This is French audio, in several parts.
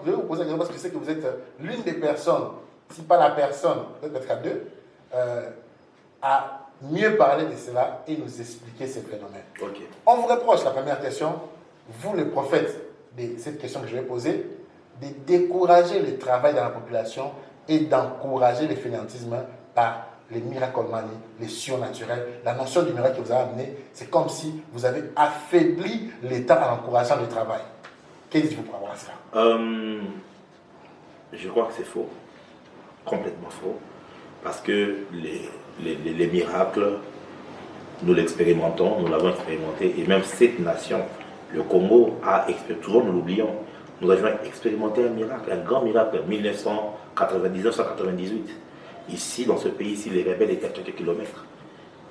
je vais vous poser la question parce que je sais que vous êtes l'une des personnes, si pas la personne, peut-être à deux, à mieux parler de cela et nous expliquer ces phénomènes. Okay. On vous reproche la première question, vous le prophète de cette question que je vais poser, de décourager le travail dans la population et d'encourager le fainéantisme par les miracles money, les surnaturels. La notion du miracle que vous avez amené, c'est comme si vous avez affaibli l'État en encourageant le travail. Qu'est-ce que vous par rapport à cela? Je crois que c'est faux, complètement faux, parce que les miracles, nous l'expérimentons, nous l'avons expérimenté, et même cette nation, le Congo, a expérimenté, toujours nous l'oublions, nous avions expérimenté un miracle, un grand miracle, 1998. Ici, dans ce pays-ci, les rebelles étaient à quelques kilomètres.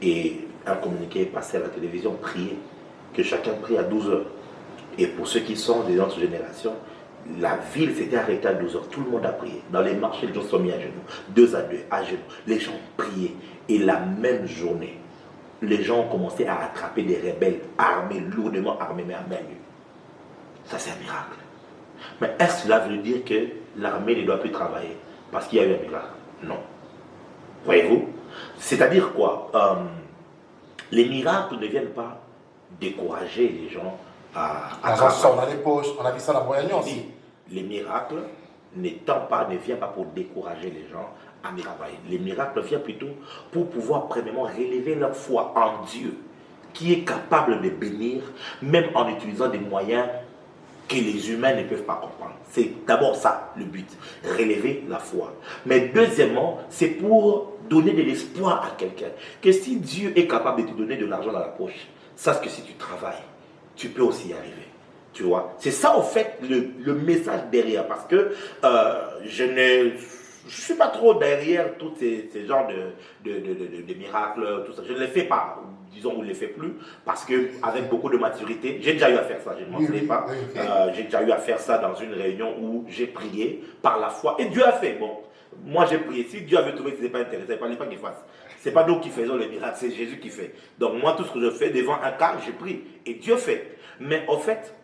Et un communiqué passé à la télévision, priait, que chacun prie à 12 heures. Et pour ceux qui sont des autres générations, la ville s'était arrêtée à 12 heures. Tout le monde a prié. Dans les marchés, les gens sont mis à genoux. 2 à 2, à genoux. Les gens priaient. Et la même journée, les gens ont commencé à attraper des rebelles armés, lourdement armés, mais à main nue. Ça, c'est un miracle. Mais est-ce que cela veut dire que l'armée ne doit plus travailler parce qu'il y a eu un miracle? Non. Voyez-vous? C'est-à-dire quoi? Les miracles ne viennent pas décourager les gens à travailler. On a les poches, on a vu ça dans Boyagnon aussi. Les miracles ne viennent pas pour décourager les gens à travailler. Les miracles viennent plutôt pour pouvoir premièrement relever leur foi en Dieu, qui est capable de bénir, même en utilisant des moyens que les humains ne peuvent pas comprendre. C'est d'abord ça le but, relever la foi. Mais deuxièmement, c'est pour donner de l'espoir à quelqu'un. Que si Dieu est capable de te donner de l'argent dans la poche, sache que si tu travailles, tu peux aussi y arriver. Tu vois, c'est ça en fait le message derrière. Parce que je ne suis pas trop derrière tous ces genres de miracles, tout ça. Je ne les fais pas. Disons, on ne les fait plus, parce qu'avec beaucoup de maturité, j'ai déjà eu à faire ça, je ne m'en souviens pas. J'ai déjà eu à faire ça dans une réunion où j'ai prié par la foi, et Dieu a fait. Bon, moi j'ai prié, si Dieu avait trouvé que ce n'était pas intéressant, il ne fallait pas qu'il fasse. Ce n'est pas nous qui faisons les miracles, c'est Jésus qui fait. Donc moi, tout ce que je fais devant un cas, je prie, et Dieu fait. Mais en fait,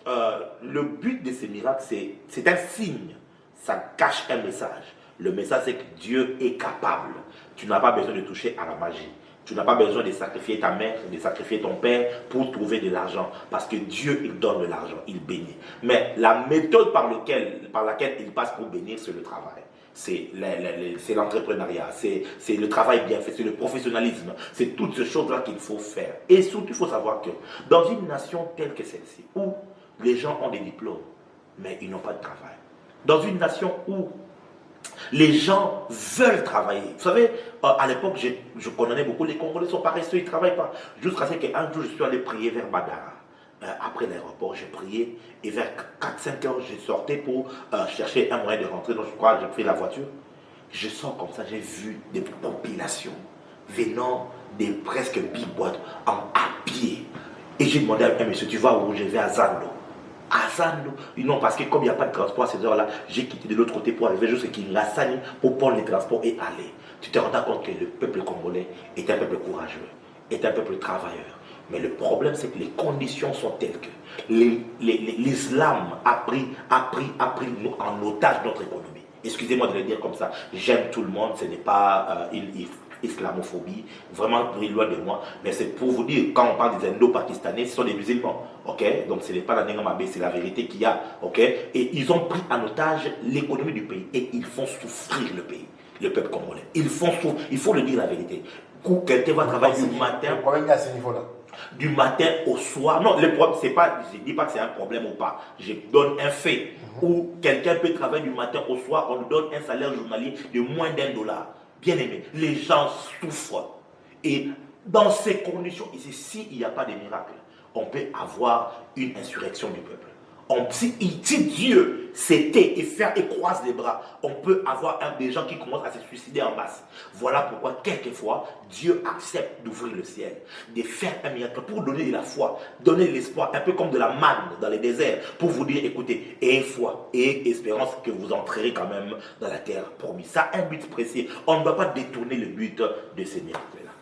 le but de ces miracles, c'est un signe, ça cache un message. Le message, c'est que Dieu est capable. Tu n'as pas besoin de toucher à la magie. Tu n'as pas besoin de sacrifier ta mère, de sacrifier ton père pour trouver de l'argent. Parce que Dieu, il donne de l'argent, il bénit. Mais la méthode par laquelle il passe pour bénir, c'est le travail. C'est l'entrepreneuriat, c'est le travail bien fait, c'est le professionnalisme. C'est toutes ces choses-là qu'il faut faire. Et surtout, il faut savoir que dans une nation telle que celle-ci, où les gens ont des diplômes, mais ils n'ont pas de travail. Dans une nation où les gens veulent travailler. Vous savez, à l'époque, je condamnais beaucoup, les Congolais sont paresseux, ils ne travaillent pas. Jusqu'à ce qu'un jour, je suis allé prier vers Badara. Après l'aéroport, j'ai prié et vers 4-5 heures, je sortais pour chercher un moyen de rentrer. Donc, je crois que j'ai pris la voiture. Je sors comme ça, j'ai vu des populations venant des presque big boîtes à pied. Et j'ai demandé à un monsieur, tu vas où? Je vais à Zando. À Zando. Non, parce que comme il n'y a pas de transport à ces heures-là, j'ai quitté de l'autre côté pour arriver jusqu'à Kingasani pour prendre les transports et aller. Tu te rends compte que le peuple congolais est un peuple courageux, est un peuple travailleur. Mais le problème, c'est que les conditions sont telles que l'islam a pris en otage notre économie. Excusez-moi de le dire comme ça. J'aime tout le monde, ce n'est pas une islamophobie, vraiment loin de moi. Mais c'est pour vous dire, quand on parle des Indo-Pakistanais, ce sont des musulmans. Okay? Donc ce n'est pas la Nengamabé, c'est la vérité qu'il y a. Okay? Et ils ont pris en otage l'économie du pays. Et ils font souffrir le pays, le peuple congolais. Ils font souffrir, il faut le dire la vérité. Quelqu'un va travailler du matin. Le problème est à ce niveau-là. Du matin au soir. Non, le problème, c'est pas, je ne dis pas que c'est un problème ou pas. Je donne un fait où quelqu'un peut travailler du matin au soir, on lui donne un salaire journalier de moins d'$1. Bien aimé, les gens souffrent. Et dans ces conditions, ici, s'il n'y a pas de miracle, on peut avoir une insurrection du peuple. Si Dieu s'était et croise les bras, on peut avoir des gens qui commencent à se suicider en masse. Voilà pourquoi, quelquefois, Dieu accepte d'ouvrir le ciel, de faire un miracle pour donner de la foi, donner de l'espoir, un peu comme de la manne dans les déserts, pour vous dire, écoutez, ayez foi et espérance que vous entrerez quand même dans la terre promise. Ça a un but précis. On ne doit pas détourner le but de ces miracles-là.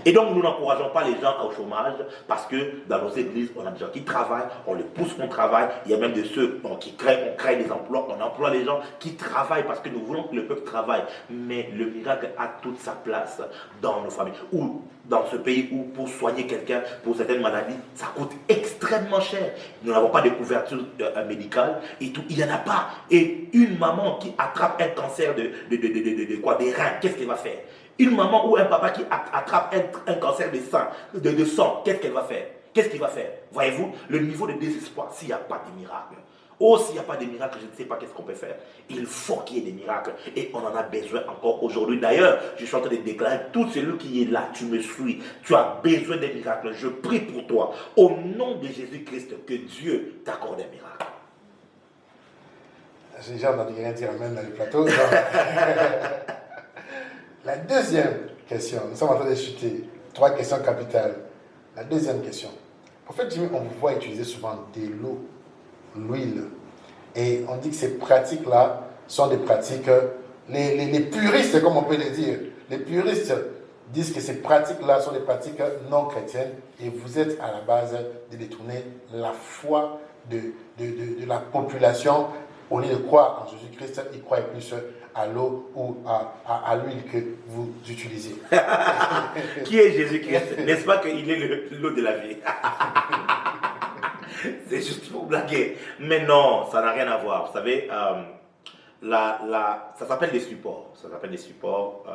Et donc, nous n'encourageons pas les gens au chômage parce que dans nos églises, on a des gens qui travaillent, on les pousse au travail. Il y a même de ceux qui créent, on crée des emplois, on emploie les gens qui travaillent parce que nous voulons que le peuple travaille. Mais le miracle a toute sa place dans nos familles ou dans ce pays où pour soigner quelqu'un pour certaines maladies, ça coûte extrêmement cher. Nous n'avons pas de couverture médicale et tout. Il n'y en a pas. Et une maman qui attrape un cancer des reins, qu'est-ce qu'elle va faire? Une maman ou un papa qui attrape un cancer de sang, qu'est-ce qu'elle va faire? Qu'est-ce qu'il va faire? Voyez-vous, le niveau de désespoir, s'il n'y a pas de miracle. Oh, s'il n'y a pas de miracle, je ne sais pas qu'est-ce qu'on peut faire. Il faut qu'il y ait des miracles. Et on en a besoin encore aujourd'hui. D'ailleurs, je suis en train de déclarer, tout celui qui est là, tu me suis, tu as besoin des miracles. Je prie pour toi. Au nom de Jésus-Christ, que Dieu t'accorde un miracle. J'ai déjà entendu quelqu'un dire amen dans le plateau. La deuxième question, nous sommes en train de chuter. 3 questions capitales. La deuxième question. En fait, Jimmy, on vous voit utiliser souvent de l'eau, l'huile. Et on dit que ces pratiques-là sont des pratiques, les puristes, comme on peut le dire, les puristes disent que ces pratiques-là sont des pratiques non chrétiennes et vous êtes à la base de détourner la foi de la population. Au lieu de croire en Jésus-Christ, ils croient plus à l'eau ou à l'huile que vous utilisez. Qui est Jésus-Christ? N'est-ce pas qu'il est l'eau de la vie? C'est juste pour blaguer. Mais non, ça n'a rien à voir. Vous savez, ça s'appelle des supports. Ça s'appelle des supports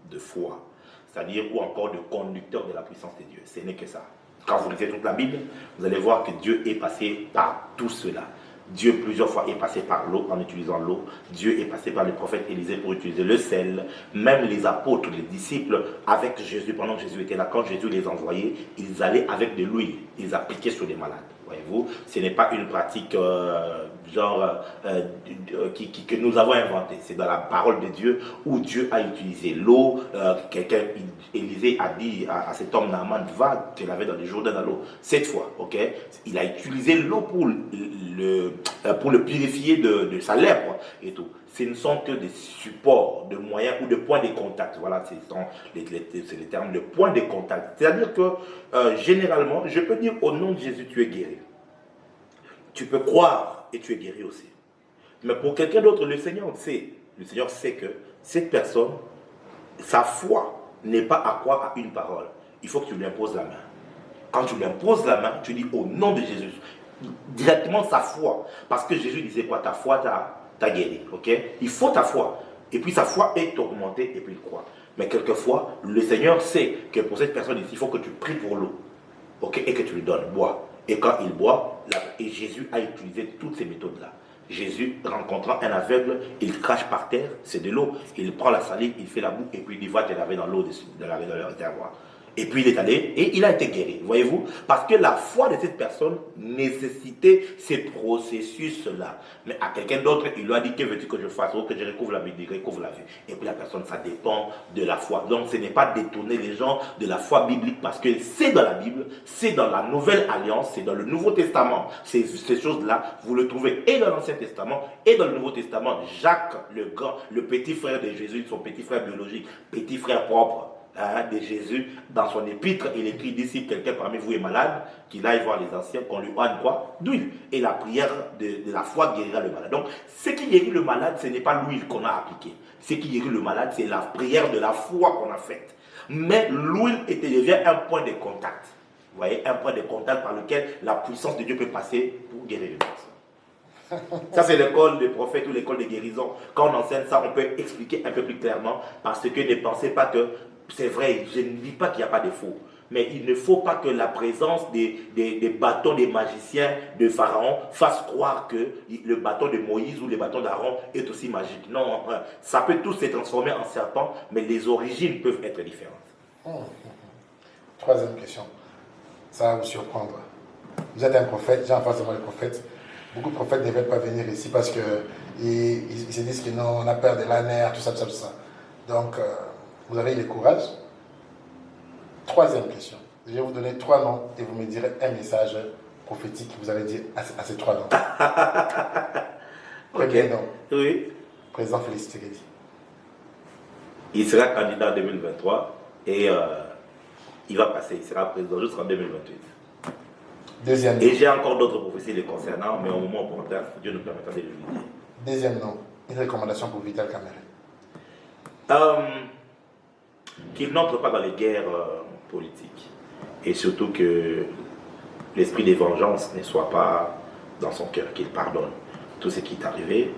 de foi. C'est-à-dire, ou encore de conducteurs de la puissance de Dieu. Ce n'est que ça. Quand vous lisez toute la Bible, vous allez voir que Dieu est passé par tout cela. Dieu plusieurs fois est passé par l'eau en utilisant l'eau. Dieu est passé par le prophète Élisée pour utiliser le sel. Même les apôtres, les disciples, avec Jésus, pendant que Jésus était là, quand Jésus les envoyait, ils allaient avec de l'huile. Ils appliquaient sur les malades. Voyez-vous, ce n'est pas une pratique que nous avons inventée. C'est dans la parole de Dieu où Dieu a utilisé l'eau. Élisée a dit à cet homme Naaman, va te laver dans le Jourdain dans l'eau. Cette fois, ok, il a utilisé l'eau pour le purifier de sa lèpre et tout. Ce ne sont que des supports, de moyens ou de points de contact. Voilà, c'est les termes de points de contact. C'est-à-dire que généralement, je peux dire au nom de Jésus, tu es guéri. Tu peux croire et tu es guéri aussi. Mais pour quelqu'un d'autre, le Seigneur sait que cette personne, sa foi n'est pas à croire à une parole. Il faut que tu lui imposes la main. Quand tu lui imposes la main, tu dis au nom de Jésus, directement sa foi. Parce que Jésus disait quoi? Ta foi t'a guéri. Ok? Il faut ta foi. Et puis sa foi est augmentée et puis il croit. Mais quelquefois, le Seigneur sait que pour cette personne ici, il faut que tu pries pour l'eau. Ok? Et que tu lui donnes, bois. Et quand il boit, et Jésus a utilisé toutes ces méthodes-là. Jésus, rencontrant un aveugle, il crache par terre, c'est de l'eau. Il prend la salive, il fait la boue et puis il dit va te laver dans l'eau de la réservoir. Et puis il est allé et il a été guéri, voyez-vous. Parce que la foi de cette personne nécessitait ces processus-là. Mais à quelqu'un d'autre, il lui a dit que veux-tu que je fasse? Oh, que je recouvre la vue, il recouvre la vue. Et puis la personne, ça dépend de la foi. Donc ce n'est pas détourner les gens de la foi biblique parce que c'est dans la Bible, c'est dans la Nouvelle Alliance, c'est dans le Nouveau Testament. Ces choses-là, vous le trouvez et dans l'Ancien Testament et dans le Nouveau Testament. Jacques, le petit frère de Jésus, son petit frère biologique, petit frère propre, de Jésus, dans son épître, il écrit d'ici quelqu'un parmi vous est malade, qu'il aille voir les anciens, qu'on lui donne quoi? D'huile. Et la prière de la foi guérira le malade. Donc, ce qui guérit le malade, ce n'est pas l'huile qu'on a appliquée. Ce qui guérit le malade, c'est la prière de la foi qu'on a faite. Mais l'huile devient un point de contact. Vous voyez, un point de contact par lequel la puissance de Dieu peut passer pour guérir les personnes. Ça, c'est l'école des prophètes ou l'école de guérison. Quand on enseigne ça, on peut expliquer un peu plus clairement parce que ne pensez pas que c'est vrai, je ne dis pas qu'il n'y a pas de faux. Mais il ne faut pas que la présence des bâtons des magiciens de Pharaon fasse croire que le bâton de Moïse ou le bâton d'Aaron est aussi magique. Non, ça peut tous se transformer en serpent, mais les origines peuvent être différentes. Troisième question. Ça va vous surprendre. Vous êtes un prophète, j'ai en face de moi les prophètes. Beaucoup de prophètes ne veulent pas venir ici parce qu'ils se disent que non, on a peur de la nerf, tout ça, tout ça, tout ça. Donc, vous avez eu le courage. Troisième question. Je vais vous donner 3 noms et vous me direz un message prophétique que vous allez dire à ces 3 noms. Premier nom. Oui. Président Félix Tshisekedi. Il sera candidat en 2023 et il va passer, il sera président jusqu'en 2028. Deuxième Et nom. j'ai encore d'autres prophéties les concernant, mais au moment opportun, Dieu nous permettra de le dire. Deuxième nom. Une recommandation pour Vital Kamerhe. Qu'il n'entre pas dans les guerres politiques. Et surtout que l'esprit de vengeance ne soit pas dans son cœur, qu'il pardonne tout ce qui est arrivé.